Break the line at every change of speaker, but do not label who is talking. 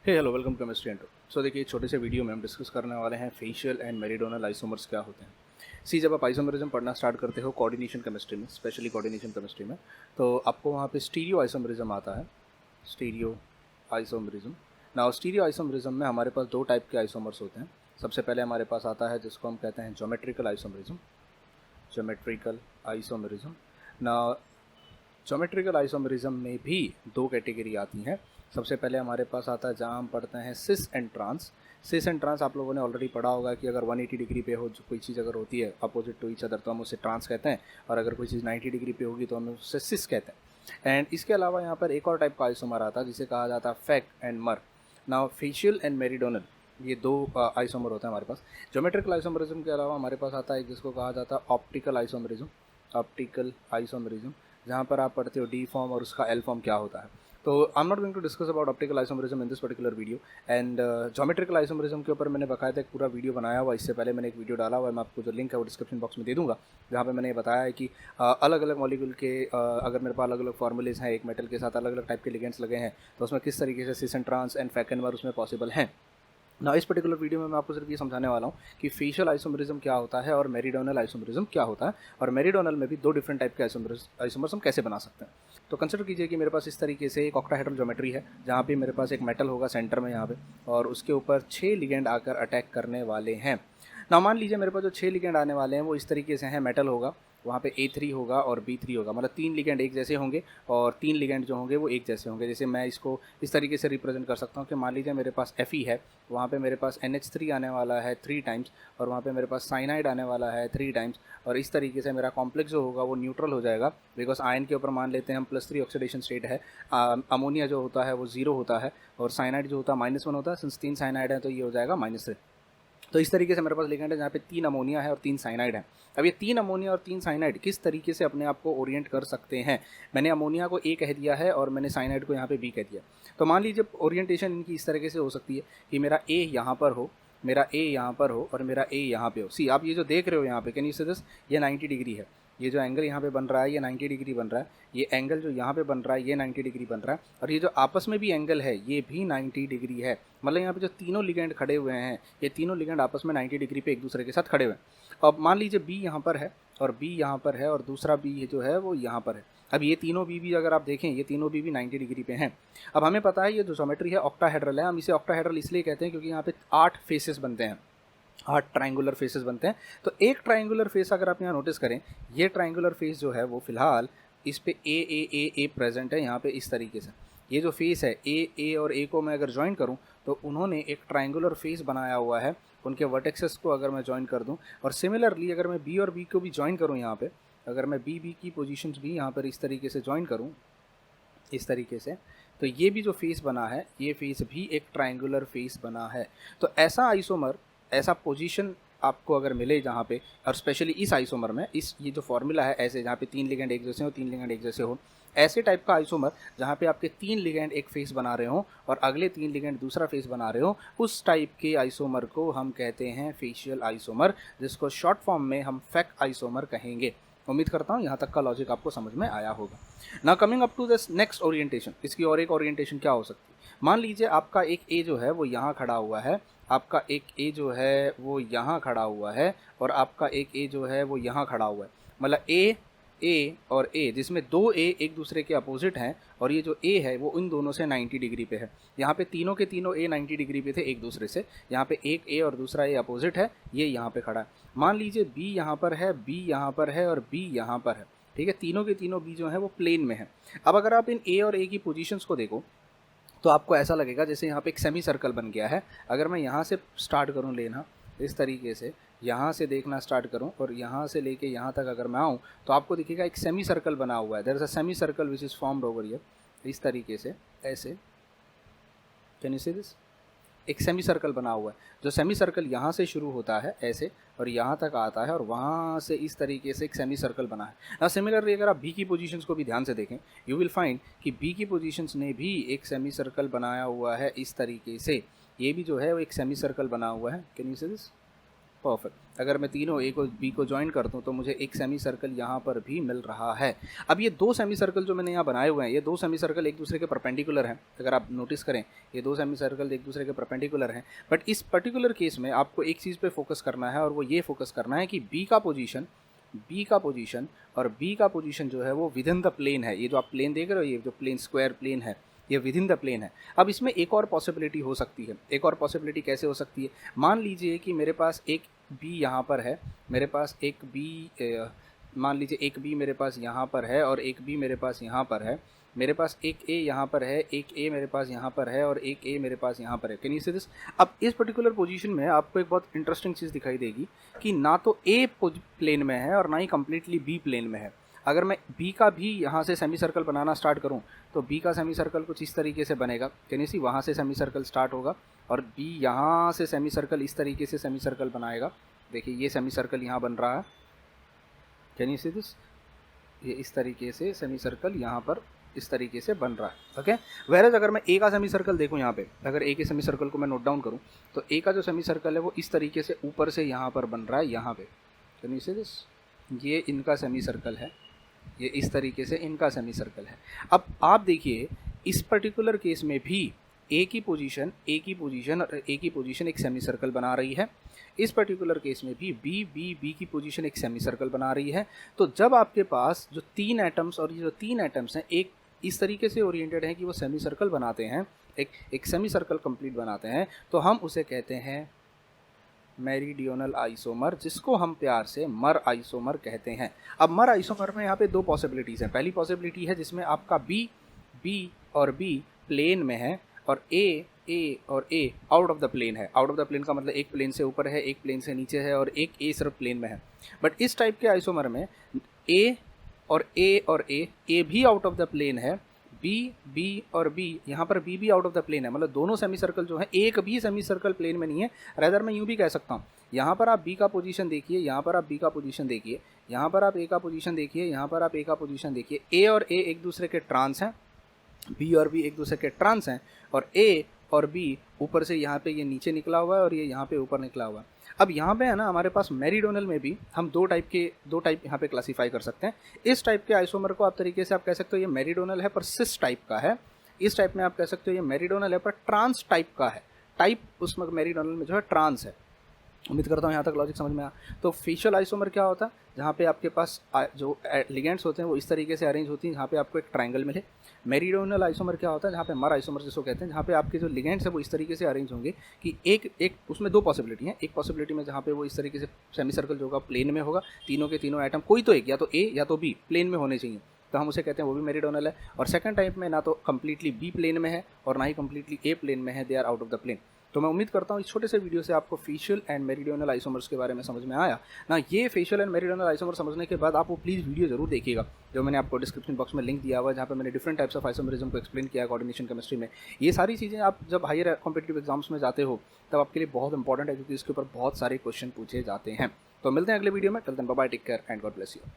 हे hello welcome chemistry एंट्रो। सो देखिए, छोटे से वीडियो में हम डिस्कस करने वाले हैं फेशियल एंड मेरीडोनल आइसोमर्स क्या होते हैं। सी, जब आप आइसोमरिज्म पढ़ना स्टार्ट करते हो कोऑर्डिनेशन केमिस्ट्री में, स्पेशली कोऑर्डिनेशन केमिस्ट्री में, तो आपको वहाँ पे स्टीरियो आइसोमरिज्म आता है। Stereo isomerism. Now stereo isomerism में हमारे पास दो टाइप के आइसोमर्स होते हैं। सबसे पहले हमारे पास आता है जिसको हम कहते हैं geometrical isomerism. Geometrical isomerism. Now geometrical isomerism में भी दो कैटेगरी आती हैं। सबसे पहले हमारे पास आता है जहाँ हम पढ़ते हैं cis and trans. Cis and trans आप लोगों ने ऑलरेडी पढ़ा होगा कि अगर 180 डिग्री पे हो जो कोई चीज़ अगर होती है अपोजिट टू ईच अदर तो हम उसे ट्रांस कहते हैं, और अगर कोई चीज़ 90 डिग्री पे होगी तो हम उससे सिस कहते हैं। एंड इसके अलावा यहाँ पर एक और टाइप का आइसोमर आता है जिसे कहा जाता है फेक एंड मर। नाउ फेशियल एंड मेरीडोनल, ये दो आइसोमर होते हैं हमारे पास। ज्योमेट्रिकल आइसोमरिज्म के अलावा हमारे पास आता है जिसको कहा जाता है ऑप्टिकल आइसोमरिज्म। ऑप्टिकल आइसोमरिज्म, जहाँ पर आप पढ़ते हो डी फॉर्म और उसका एल फॉर्म क्या होता है। तो I am not going to discuss about optical isomerism in this particular video. And geometrical isomerism के ऊपर मैंने बाकायदा एक पूरा वीडियो बनाया हुआ। इससे पहले मैंने एक वीडियो डाला हुआ है, मैं आपको जो लिंक है वो डिस्क्रिप्शन बॉक्स में दे दूंगा, जहाँ पे मैंने ये बताया है कि अलग अलग मॉलिक्यूल के अगर मेरे पास अलग अलग फार्मूलेज हैं, एक मेटल के साथ अलग अलग टाइप के लिगेंड्स लगे हैं, तो उसमें किस तरीके से cis and trans and fac and mer उसमें पॉसिबल हैं। ना इस पर्टिकुलर वीडियो में मैं आपको सिर्फ ये समझाने वाला हूँ कि फेशियल आइसोमरिज्म क्या होता है और मेरीडोनल आइसोमरिज्म क्या होता है, और मेरीडोनल में भी दो डिफरेंट टाइप के आइसोमर्स हम कैसे बना सकते हैं। तो कंसिडर कीजिए कि मेरे पास इस तरीके से एक ऑक्टाहेड्रल ज्योमेट्री है, जहाँ पे मेरे पास एक मेटल होगा सेंटर में यहाँ पे, और उसके ऊपर 6 लिगेंड आकर अटैक करने वाले हैं। ना मान लीजिए मेरे पास जो 6 लिगेंड आने वाले हैं वो इस तरीके से हैं। मेटल होगा, वहाँ पे A3 होगा और B3 होगा, मतलब 3 लिगेंड एक जैसे होंगे और 3 लिगेंड जो होंगे वो एक जैसे होंगे। जैसे मैं इसको इस तरीके से रिप्रेजेंट कर सकता हूँ कि मान लीजिए मेरे पास Fe है, वहाँ पे मेरे पास NH3 आने वाला है 3 टाइम्स, और वहाँ पे मेरे पास साइनाइड आने वाला है 3 टाइम्स, और इस तरीके से मेरा कॉम्प्लेक्स जो होगा वो न्यूट्रल हो जाएगा, बिकॉज आयन के ऊपर मान लेते हैं हम +3 ऑक्सीडेशन स्टेट है। अमोनिया जो होता है वो 0 होता है, और साइनाइड जो होता है -1 होता है। सिंस 3 साइनाइड है तो ये हो जाएगा -3। तो इस तरीके से मेरे पास लिगेंड है जहाँ पे 3 अमोनिया है और 3 साइनाइड है। अब ये 3 अमोनिया और 3 साइनाइड किस तरीके से अपने आप को ओरिएंट कर सकते हैं। मैंने अमोनिया को A कह दिया है और मैंने साइनाइड को यहाँ पे B कह दिया। तो मान लीजिए ओरिएंटेशन इनकी इस तरीके से हो सकती है कि मेरा A यहाँ पर हो, मेरा A यहाँ पर हो और मेरा A यहाँ पे हो। सी, आप ये जो देख रहे हो यहाँ पे, कैन यू सी दिस, ये 90 डिग्री है। ये जो एंगल यहाँ पे बन रहा है ये 90 डिग्री बन रहा है। ये एंगल जो यहाँ पे बन रहा है ये 90 डिग्री बन रहा है, और ये जो आपस में भी एंगल है ये भी 90 डिग्री है। मतलब यहाँ पे जो तीनों लिगेंड खड़े हुए हैं, ये तीनों लिगेंड आपस में 90 डिग्री पे एक दूसरे के साथ खड़े हुए हैं। अब मान लीजिए B यहाँ पर है और B यहाँ पर है और दूसरा B जो है वो यहाँ पर है। अब ये तीनों B भी अगर आप देखें, ये तीनों B भी 90 डिग्री पे हैं। अब हमें पता है ये जो ज्योमेट्री है ऑक्टाहेड्रल है। हम इसे ऑक्टाहेड्रल इसलिए कहते हैं क्योंकि यहाँ पे 8 फेसेस बनते हैं, 8 ट्राइंगुलर फेसेस बनते हैं। तो एक ट्राइंगुलर फेस अगर आप यहाँ नोटिस करें, ये ट्राइंगुलर फेस जो है वो फिलहाल इस पे ए प्रेजेंट है यहाँ पे इस तरीके से। ये जो फेस है ए और ए को मैं अगर ज्वाइन करूँ तो उन्होंने एक ट्राइंगुलर फेस बनाया हुआ है। उनके वर्टेक्सेस को अगर मैं ज्वाइन कर दूँ, और सिमिलरली अगर मैं बी और बी को भी ज्वाइन करूँ यहाँ पे, अगर मैं बी की पोजिशंस भी यहाँ पर इस तरीके से ज्वाइन करूँ इस तरीके से, तो ये भी जो फेस बना है ये फेस भी एक ट्राइंगुलर फेस बना है। तो ऐसा आइसोमर, ऐसा पोजीशन आपको अगर मिले जहाँ पे, और स्पेशली इस आइसोमर में, इस ये जो फॉर्मूला है ऐसे जहाँ पे 3 लिगेंड एक जैसे हो, 3 लिगेंड एक जैसे हो, ऐसे टाइप का आइसोमर जहाँ पे आपके 3 लिगेंड एक फेस बना रहे हो और अगले 3 लिगेंड दूसरा फेस बना रहे हो, उस टाइप के आइसोमर को हम कहते हैं फेशियल आइसोमर, जिसको शॉर्ट फॉर्म में हम फेक आइसोमर कहेंगे। उम्मीद करता हूँ यहाँ तक का लॉजिक आपको समझ में आया होगा। ना coming up to this next orientation, इसकी और एक ओरिएंटेशन क्या हो सकती है। मान लीजिए आपका एक ए जो है वो यहाँ खड़ा हुआ है, आपका एक ए जो है वो यहाँ खड़ा हुआ है, और आपका एक ए जो है वो यहाँ खड़ा हुआ है। मतलब ए और ए, जिसमें दो ए एक दूसरे के अपोजिट हैं, और ये जो ए है वो इन दोनों से 90 डिग्री पे है। यहाँ पे तीनों के तीनों ए 90 डिग्री पे थे एक दूसरे से। यहाँ पे एक ए और दूसरा ए अपोजिट है, ये यहाँ पे खड़ा है। मान लीजिए बी यहाँ पर है, बी यहाँ पर है और बी यहाँ पर है। ठीक है, तीनों के तीनों बी जो है वो प्लेन में है। अब अगर आप इन ए और ए की पोजीशंस को देखो तो आपको ऐसा लगेगा जैसे यहाँ पे एक सेमी सर्कल बन गया है। अगर मैं यहाँ से स्टार्ट करूँ लेना इस तरीके से, यहाँ से देखना स्टार्ट करूँ और यहाँ से लेके यहाँ तक अगर मैं आऊँ, तो आपको दिखेगा एक सेमी सर्कल बना हुआ है। There is a semi circle which is formed over here, इस तरीके से ऐसे। कैन यू सी दिस, एक सेमी सर्कल बना हुआ है। जो सेमी सर्कल यहाँ से शुरू होता है ऐसे और यहाँ तक आता है, और वहाँ से इस तरीके से एक सेमी सर्कल बना है। ना सिमिलरली अगर आप बी की पोजीशंस को भी ध्यान से देखें, यू विल फाइंड कि बी की पोजीशंस ने भी एक सेमी सर्कल बनाया हुआ है इस तरीके से। ये भी जो है वो एक सेमी सर्कल बना हुआ है। Can you see this, perfect. अगर मैं तीनों ए को बी को ज्वाइन कर दूँ तो मुझे एक सेमी सर्कल यहाँ पर भी मिल रहा है। अब ये दो सेमी सर्कल जो मैंने यहाँ बनाए हुए हैं, ये दो सेमी सर्कल एक दूसरे के परपेंडिकुलर हैं। अगर आप नोटिस करें, ये दो सेमी सर्कल एक दूसरे के परपेंडिकुलर हैं। बट इस पर्टिकुलर केस में आपको एक चीज़ पे फोकस करना है, और वो ये फोकस करना है कि बी का पोजीशन और बी का पोजीशन जो है वो विद इन द प्लेन है। ये जो आप प्लेन देख रहे हो, ये जो प्लेन स्क्वायर प्लेन है, ये विद इन द प्लेन है। अब इसमें एक और पॉसिबिलिटी हो सकती है। एक और पॉसिबिलिटी कैसे हो सकती है? मान लीजिए कि मेरे पास एक बी यहाँ पर है, मेरे पास एक बी, मान लीजिए एक बी मेरे पास यहाँ पर है और एक बी मेरे पास यहाँ पर है। मेरे पास एक ए यहाँ पर है, एक ए मेरे पास यहाँ पर है और एक ए मेरे पास यहाँ पर है। Can you see this? अब इस पर्टिकुलर पोजीशन में आपको एक बहुत इंटरेस्टिंग चीज़ दिखाई देगी कि ना तो ए प्लेन में है और ना ही कम्प्लीटली बी प्लेन में है। अगर मैं बी का भी यहाँ से सेमी सर्कल बनाना स्टार्ट करूँ तो बी का सेमी सर्कल कुछ इस तरीके से बनेगा। कैन यू सी? वहाँ से सेमी सर्कल स्टार्ट होगा और बी यहाँ से सेमी सर्कल इस तरीके से सेमी सर्कल बनाएगा। देखिए ये सेमी सर्कल यहाँ बन रहा है। Can you see this? ये इस तरीके से सेमी सर्कल यहाँ पर इस तरीके से बन रहा है। ओके, वैरज अगर मैं ए का सेमी सर्कल देखूँ यहाँ पे, अगर ए के सेमी सर्कल को मैं नोट डाउन करूँ तो ए का जो सेमी सर्कल है वो इस तरीके से ऊपर से यहाँ पर बन रहा है, यहाँ पे। Can you see this? ये इनका सेमी सर्कल है, ये इस तरीके से इनका सेमी सर्कल है। अब आप देखिए इस पर्टिकुलर केस में भी ए की पोजीशन और ए की पोजीशन एक सेमी सर्कल बना रही है। इस पर्टिकुलर केस में भी बी की पोजीशन एक सेमी सर्कल बना रही है। तो जब आपके पास जो तीन एटम्स और ये जो तीन एटम्स हैं एक इस तरीके से ओरिएंटेड हैं कि वो सेमी सर्कल बनाते हैं, एक सेमी सर्कल कंप्लीट बनाते हैं, तो हम उसे कहते हैं मेरीडियोनल आइसोमर, जिसको हम प्यार से मर आइसोमर कहते हैं। अब मर आइसोमर में यहाँ पे दो पॉसिबिलिटीज़ हैं। पहली पॉसिबिलिटी है जिसमें आपका बी और बी प्लेन में है और ए और ए आउट ऑफ द प्लेन है। आउट ऑफ द प्लेन का मतलब एक प्लेन से ऊपर है, एक प्लेन से नीचे है और एक ए सिर्फ प्लेन में है। बट इस टाइप के आइसोमर में ए और ए भी आउट ऑफ द प्लेन है, बी और बी, यहाँ पर बी भी आउट ऑफ द प्लेन है। मतलब दोनों सेमी सर्कल जो है, एक भी सेमी सर्कल प्लेन में नहीं है। रेदर मैं यूँ भी कह सकता हूँ, यहाँ पर आप बी का पोजीशन देखिए, यहाँ पर आप बी का पोजीशन देखिए, यहाँ पर आप ए का पोजीशन देखिए, यहाँ पर आप ए का पोजीशन देखिए। ए और ए एक दूसरे के ट्रांस हैं, बी और बी एक दूसरे के ट्रांस हैं, और ए और बी ऊपर से यहाँ पे ये नीचे निकला हुआ है और ये यहाँ पे ऊपर निकला हुआ है। अब यहाँ पे है ना हमारे पास मेरीडोनल में भी हम दो टाइप यहाँ पे क्लासीफाई कर सकते हैं। इस टाइप के आइसोमर को आप तरीके से आप कह सकते हो ये मेरीडोनल है पर सिस टाइप का है। इस टाइप में आप कह सकते हो ये मेरीडोनल है पर ट्रांस टाइप का है। टाइप उसमें मेरीडोनल में जो है ट्रांस है। उम्मीद करता हूँ यहाँ तक लॉजिक समझ में आया। तो फेशियल आइसोमर क्या होता है? जहाँ पे आपके पास जो लिगेंड्स होते हैं वो इस तरीके से अरेंज होती हैं जहाँ पे आपको एक ट्रायंगल मिले। मेरीडोनल आइसोमर क्या होता है? जहाँ पे मर आइसोमर जिसको कहते हैं, जहाँ पे आपके जो लिगेंड्स है वो इस तरीके से अरेंज होंगे कि एक उसमें दो पॉसिबिलिटी हैं। एक पॉसिबिलिटी में जहाँ पे वो इस तरीके से सेमी सर्कल जो होगा प्लेन में होगा, तीनों के तीनों एटम कोई तो एक या तो ए या तो बी प्लेन में होने चाहिए, तो हम उसे कहते हैं वो भी मेरीडोनल है। और सेकंड टाइप में ना तो कम्प्लीटली बी प्लेन में है और ना ही कम्प्लीटली ए प्लेन में है, they are out of the plane. तो मैं उम्मीद करता हूँ इस छोटे से वीडियो से आपको फेशियल एंड मेरीडोनल आइसोमर्स के बारे में समझ में आया ना। ये फेशियल एंड मेरीडोनल आइसोमर समझने के बाद आप वो प्लीज़ वीडियो जरूर देखिएगा जो मैंने आपको डिस्क्रिप्शन बॉक्स में लिंक दिया हुआ है, जहाँ पे मैंने डिफरेंट टाइप्स ऑफ आइसोमरिज्म को एक्सप्लेन किया है कोऑर्डिनेशन केमिस्ट्री में। ये सारी चीज़ें आप जब हायर कॉम्पिटिटिव एग्जाम्स में जाते हो तब आपके लिए बहुत इंपॉर्टेंट है, क्योंकि इसके ऊपर बहुत सारे क्वेश्चन पूछे जाते हैं। तो मिलते हैं अगले वीडियो में। Till then bye bye, take care and God bless you.